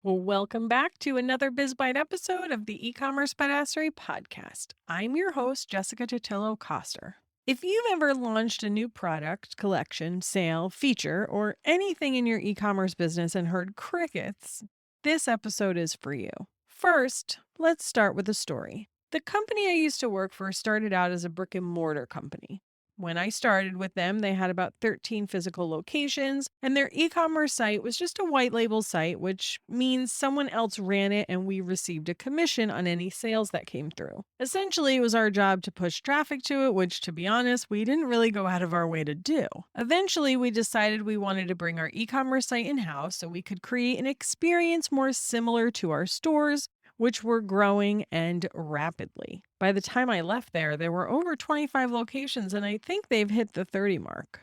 Well, welcome back to another BizBite episode of the eCommerce Badassery podcast. I'm your host, Jessica Totillo Coster. If you've ever launched a new product, collection, sale, feature, or anything in your e-commerce business and heard crickets, this episode is for you. First, let's start with a story. The company I used to work for started out as a brick and mortar company. When I started with them, they had about 13 physical locations, and their e-commerce site was just a white label site, which means someone else ran it and we received a commission on any sales that came through. Essentially, it was our job to push traffic to it, which, to be honest, we didn't really go out of our way to do. Eventually, we decided we wanted to bring our e-commerce site in-house so we could create an experience more similar to our stores, which were growing and rapidly. By the time I left there were over 25 locations, and I think they've hit the 30 mark.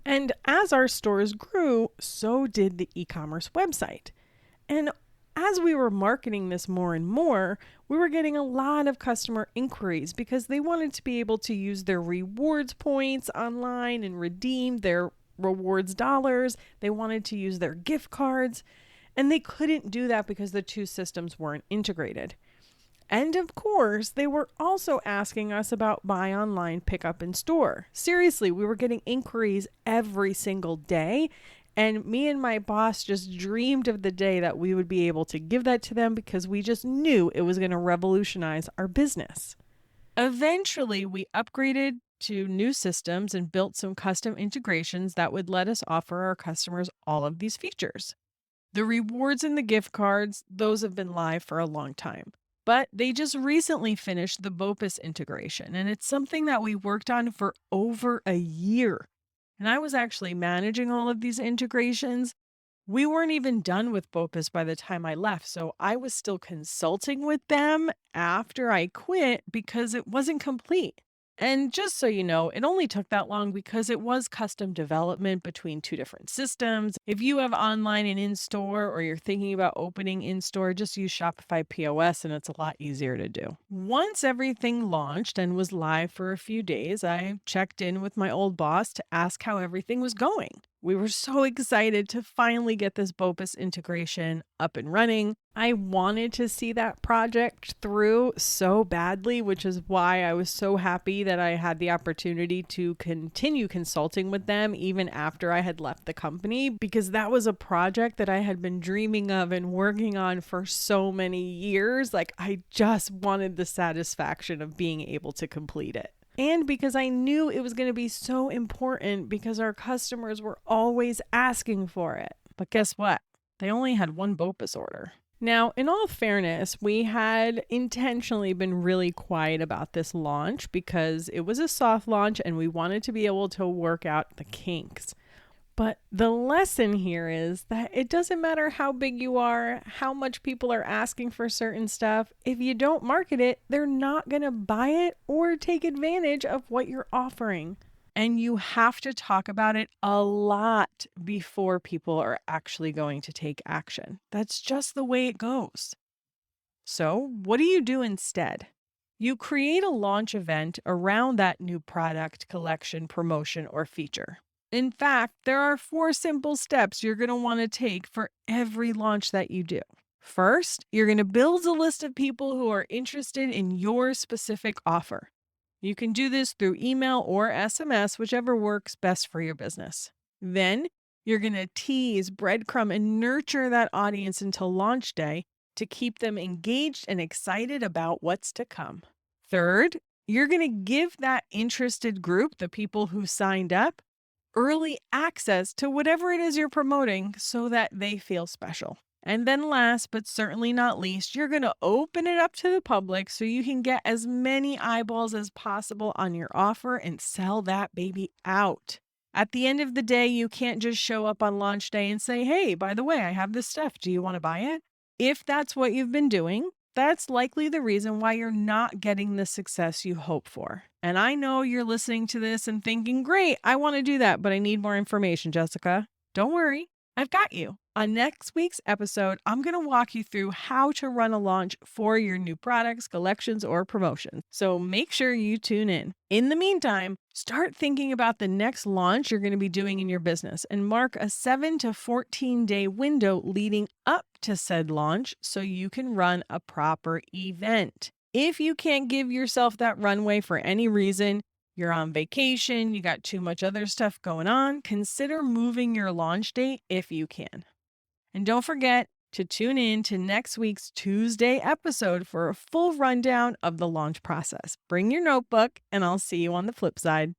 And as our stores grew, so did the e-commerce website. And as we were marketing this more and more, we were getting a lot of customer inquiries because they wanted to be able to use their rewards points online and redeem their rewards dollars. They wanted to use their gift cards. And they couldn't do that because the two systems weren't integrated. And of course, they were also asking us about buy online, pick up in store. Seriously, we were getting inquiries every single day. And me and my boss just dreamed of the day that we would be able to give that to them because we just knew it was going to revolutionize our business. Eventually, we upgraded to new systems and built some custom integrations that would let us offer our customers all of these features. The rewards and the gift cards, those have been live for a long time. But they just recently finished the BOPIS integration, and it's something that we worked on for over a year. And I was actually managing all of these integrations. We weren't even done with BOPIS by the time I left, so I was still consulting with them after I quit because it wasn't complete. And just so you know, it only took that long because it was custom development between two different systems. If you have online and in-store or you're thinking about opening in-store, just use Shopify POS and it's a lot easier to do. Once everything launched and was live for a few days, I checked in with my old boss to ask how everything was going. We were so excited to finally get this BOPIS integration up and running. I wanted to see that project through so badly, which is why I was so happy that I had the opportunity to continue consulting with them even after I had left the company, because that was a project that I had been dreaming of and working on for so many years. Like, I just wanted the satisfaction of being able to complete it. And because I knew it was going to be so important because our customers were always asking for it. But guess what? They only had one BOPIS order. Now, in all fairness, we had intentionally been really quiet about this launch because it was a soft launch and we wanted to be able to work out the kinks. But the lesson here is that it doesn't matter how big you are, how much people are asking for certain stuff. If you don't market it, they're not going to buy it or take advantage of what you're offering. And you have to talk about it a lot before people are actually going to take action. That's just the way it goes. So, what do you do instead? You create a launch event around that new product, collection, promotion, or feature. In fact, there are 4 simple steps you're going to want to take for every launch that you do. First, you're going to build a list of people who are interested in your specific offer. You can do this through email or SMS, whichever works best for your business. Then, you're going to tease, breadcrumb, and nurture that audience until launch day to keep them engaged and excited about what's to come. Third, you're going to give that interested group, the people who signed up, early access to whatever it is you're promoting so that they feel special. And then last, but certainly not least, you're going to open it up to the public so you can get as many eyeballs as possible on your offer and sell that baby out. At the end of the day, you can't just show up on launch day and say, hey, by the way, I have this stuff. Do you want to buy it? If that's what you've been doing, that's likely the reason why you're not getting the success you hope for. And I know you're listening to this and thinking, great, I want to do that, but I need more information, Jessica. Don't worry. I've got you. On next week's episode, I'm going to walk you through how to run a launch for your new products, collections, or promotions. So make sure you tune in. In the meantime, start thinking about the next launch you're going to be doing in your business and mark a 7 to 14 day window leading up to said launch so you can run a proper event. If you can't give yourself that runway for any reason, you're on vacation, you got too much other stuff going on, consider moving your launch date if you can. And don't forget to tune in to next week's Tuesday episode for a full rundown of the launch process. Bring your notebook, and I'll see you on the flip side.